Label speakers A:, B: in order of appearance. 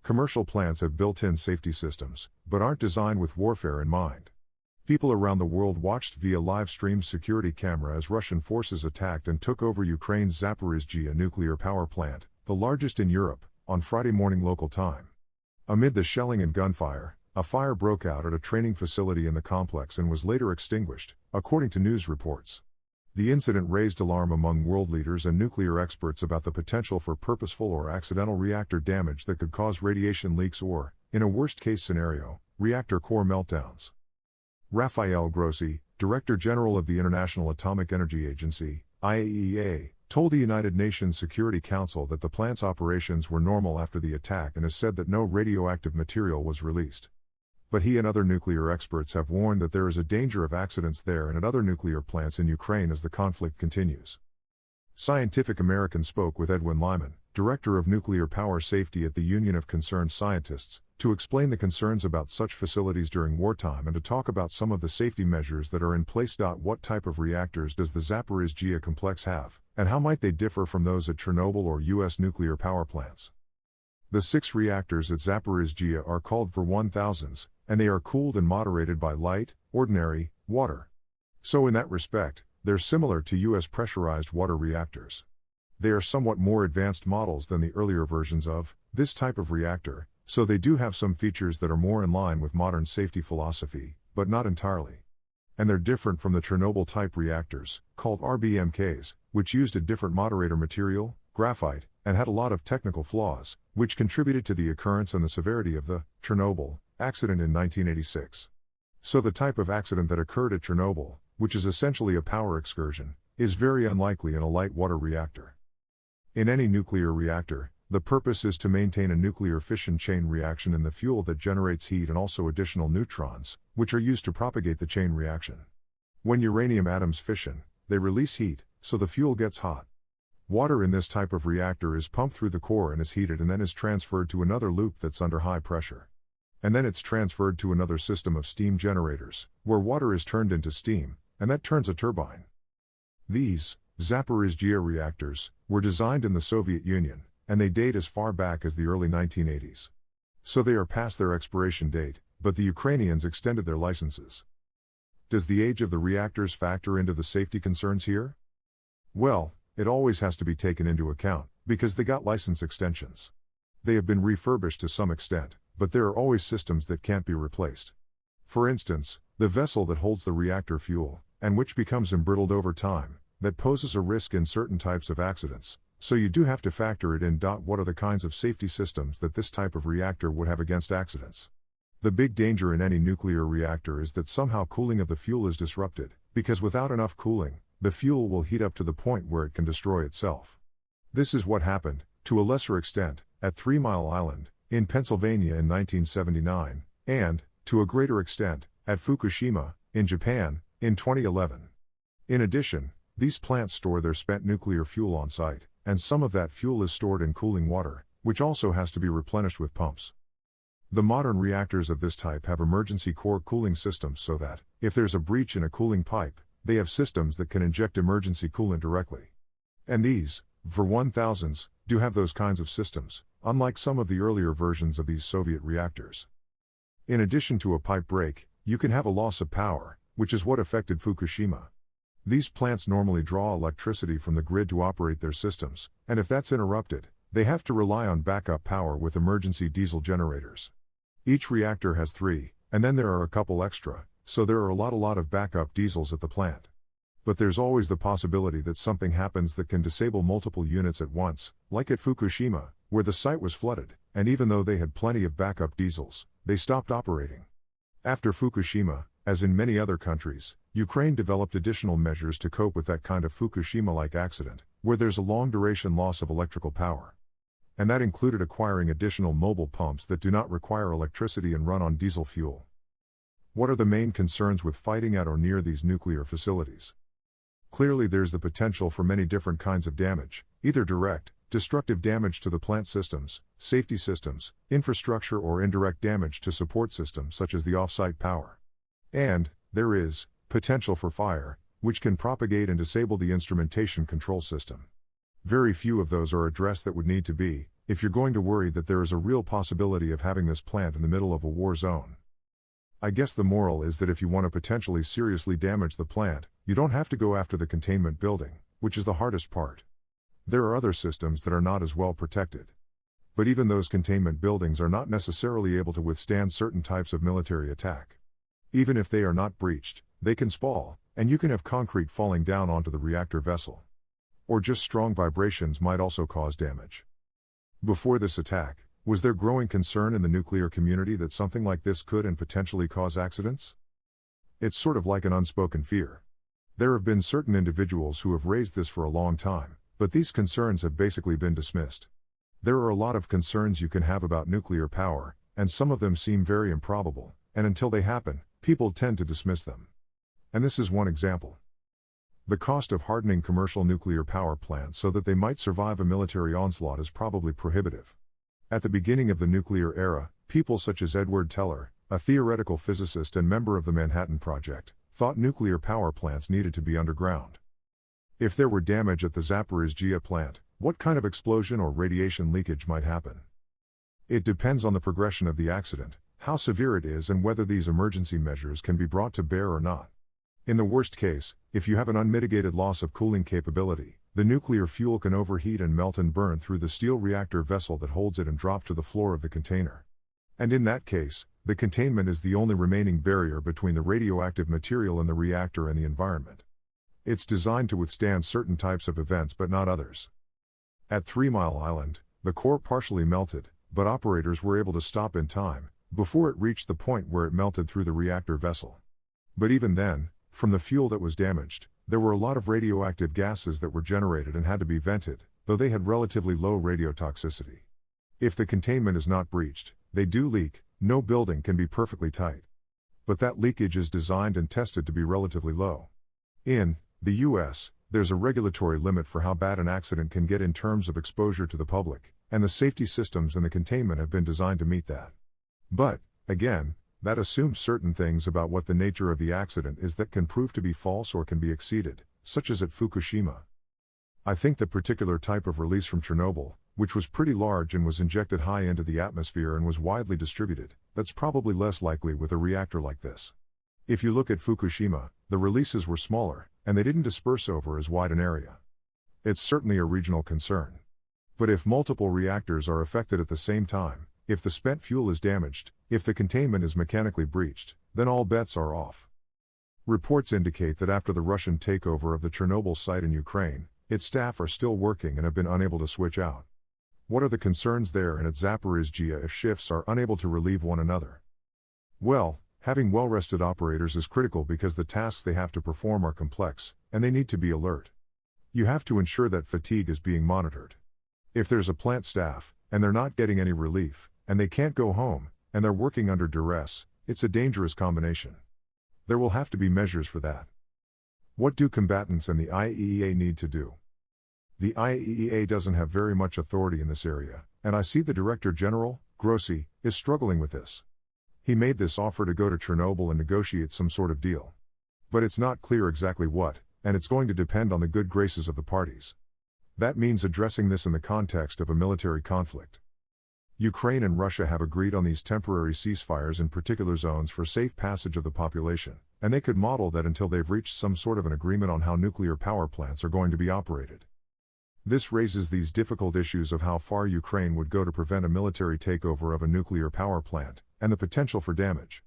A: Commercial plants have built-in safety systems, but aren't designed with warfare in mind. People around the world watched via live-streamed security camera as Russian forces attacked and took over Ukraine's Zaporizhzhia nuclear power plant, the largest in Europe, on Friday morning local time. Amid the shelling and gunfire, a fire broke out at a training facility in the complex and was later extinguished, according to news reports. The incident raised alarm among world leaders and nuclear experts about the potential for purposeful or accidental reactor damage that could cause radiation leaks or, in a worst-case scenario, reactor core meltdowns. Rafael Grossi, Director General of the International Atomic Energy Agency, IAEA, told the United Nations Security Council that the plant's operations were normal after the attack and has said that no radioactive material was released. But he and other nuclear experts have warned that there is a danger of accidents there and at other nuclear plants in Ukraine as the conflict continues. Scientific American spoke with Edwin Lyman, Director of Nuclear Power Safety at the Union of Concerned Scientists, to explain the concerns about such facilities during wartime and to talk about some of the safety measures that are in place. What type of reactors does the Zaporizhzhia complex have, and how might they differ from those at Chernobyl or U.S. nuclear power plants? The 6 reactors at Zaporizhzhia are called for-1000s, and they are cooled and moderated by light, ordinary, water. So in that respect, they're similar to U.S. pressurized water reactors. They are somewhat more advanced models than the earlier versions of this type of reactor, so they do have some features that are more in line with modern safety philosophy, but not entirely. And they're different from the Chernobyl-type reactors, called RBMKs, which used a different moderator material, graphite, and had a lot of technical flaws, which contributed to the occurrence and the severity of the Chernobyl accident in 1986. So the type of accident that occurred at Chernobyl, which is essentially a power excursion, is very unlikely in a light water reactor. In any nuclear reactor, the purpose is to maintain a nuclear fission chain reaction in the fuel that generates heat and also additional neutrons, which are used to propagate the chain reaction. When uranium atoms fission, they release heat, so the fuel gets hot. Water in this type of reactor is pumped through the core and is heated and then is transferred to another loop that's under high pressure. And then it's transferred to another system of steam generators, where water is turned into steam, and that turns a turbine. These Zaporizhzhia reactors were designed in the Soviet Union, and they date as far back as the early 1980s. So they are past their expiration date, but the Ukrainians extended their licenses. Does the age of the reactors factor into the safety concerns here? Well, it always has to be taken into account, because they got license extensions. They have been refurbished to some extent, but there are always systems that can't be replaced. For instance, the vessel that holds the reactor fuel, and which becomes embrittled over time, that poses a risk in certain types of accidents, so you do have to factor it in. What are the kinds of safety systems that this type of reactor would have against accidents? The big danger in any nuclear reactor is that somehow cooling of the fuel is disrupted, because without enough cooling, the fuel will heat up to the point where it can destroy itself. This is what happened, to a lesser extent, at 3 Mile Island, in Pennsylvania in 1979, and, to a greater extent, at Fukushima, in Japan, in 2011. In addition, these plants store their spent nuclear fuel on site, and some of that fuel is stored in cooling water, which also has to be replenished with pumps. The modern reactors of this type have emergency core cooling systems so that, if there's a breach in a cooling pipe, they have systems that can inject emergency coolant directly. And these, for-1000s, do have those kinds of systems, unlike some of the earlier versions of these Soviet reactors. In addition to a pipe break, you can have a loss of power, which is what affected Fukushima. These plants normally draw electricity from the grid to operate their systems, and if that's interrupted, they have to rely on backup power with emergency diesel generators. Each reactor has 3, and then there are a couple extra, so there are a lot of backup diesels at the plant. But there's always the possibility that something happens that can disable multiple units at once, like at Fukushima, where the site was flooded, and even though they had plenty of backup diesels, they stopped operating. After Fukushima, as in many other countries, Ukraine developed additional measures to cope with that kind of Fukushima-like accident, where there's a long-duration loss of electrical power. And that included acquiring additional mobile pumps that do not require electricity and run on diesel fuel. What are the main concerns with fighting at or near these nuclear facilities? Clearly there's the potential for many different kinds of damage, either direct, destructive damage to the plant systems, safety systems, infrastructure, or indirect damage to support systems such as the off-site power. And there is potential for fire, which can propagate and disable the instrumentation control system. Very few of those are addressed that would need to be, if you're going to worry that there is a real possibility of having this plant in the middle of a war zone. I guess the moral is that if you want to potentially seriously damage the plant, you don't have to go after the containment building, which is the hardest part. There are other systems that are not as well protected. But even those containment buildings are not necessarily able to withstand certain types of military attack. Even if they are not breached, they can spall, and you can have concrete falling down onto the reactor vessel. Or just strong vibrations might also cause damage. Before this attack, was there growing concern in the nuclear community that something like this could and potentially cause accidents? It's sort of like an unspoken fear. There have been certain individuals who have raised this for a long time, but these concerns have basically been dismissed. There are a lot of concerns you can have about nuclear power, and some of them seem very improbable, and until they happen, people tend to dismiss them. And this is one example. The cost of hardening commercial nuclear power plants so that they might survive a military onslaught is probably prohibitive. At the beginning of the nuclear era, people such as Edward Teller, a theoretical physicist and member of the Manhattan Project, thought nuclear power plants needed to be underground. If there were damage at the Zaporizhzhia plant, what kind of explosion or radiation leakage might happen? It depends on the progression of the accident, how severe it is, and whether these emergency measures can be brought to bear or not. In the worst case, if you have an unmitigated loss of cooling capability, the nuclear fuel can overheat and melt and burn through the steel reactor vessel that holds it and drop to the floor of the container. And in that case, the containment is the only remaining barrier between the radioactive material in the reactor and the environment. It's designed to withstand certain types of events but not others. At 3 Mile Island, the core partially melted, but operators were able to stop in time, before it reached the point where it melted through the reactor vessel. But even then, from the fuel that was damaged, there were a lot of radioactive gases that were generated and had to be vented, though they had relatively low radiotoxicity. If the containment is not breached, they do leak. No building can be perfectly tight. But that leakage is designed and tested to be relatively low. In the US, there's a regulatory limit for how bad an accident can get in terms of exposure to the public, and the safety systems in the containment have been designed to meet that. But, again, that assumes certain things about what the nature of the accident is that can prove to be false or can be exceeded, such as at Fukushima. I think the particular type of release from Chernobyl, which was pretty large and was injected high into the atmosphere and was widely distributed, that's probably less likely with a reactor like this. If you look at Fukushima, the releases were smaller, and they didn't disperse over as wide an area. It's certainly a regional concern. But if multiple reactors are affected at the same time, if the spent fuel is damaged, if the containment is mechanically breached, then all bets are off. Reports indicate that after the Russian takeover of the Chernobyl site in Ukraine, its staff are still working and have been unable to switch out. What are the concerns there and at Zaporizhzhia if shifts are unable to relieve one another? Well, having well-rested operators is critical because the tasks they have to perform are complex, and they need to be alert. You have to ensure that fatigue is being monitored. If there's a plant staff, and they're not getting any relief, and they can't go home, and they're working under duress, it's a dangerous combination. There will have to be measures for that. What do combatants and the IAEA need to do? The IAEA doesn't have very much authority in this area, and I see the Director General, Grossi, is struggling with this. He made this offer to go to Chernobyl and negotiate some sort of deal. But it's not clear exactly what, and it's going to depend on the good graces of the parties. That means addressing this in the context of a military conflict. Ukraine and Russia have agreed on these temporary ceasefires in particular zones for safe passage of the population, and they could model that until they've reached some sort of an agreement on how nuclear power plants are going to be operated. This raises these difficult issues of how far Ukraine would go to prevent a military takeover of a nuclear power plant, and the potential for damage.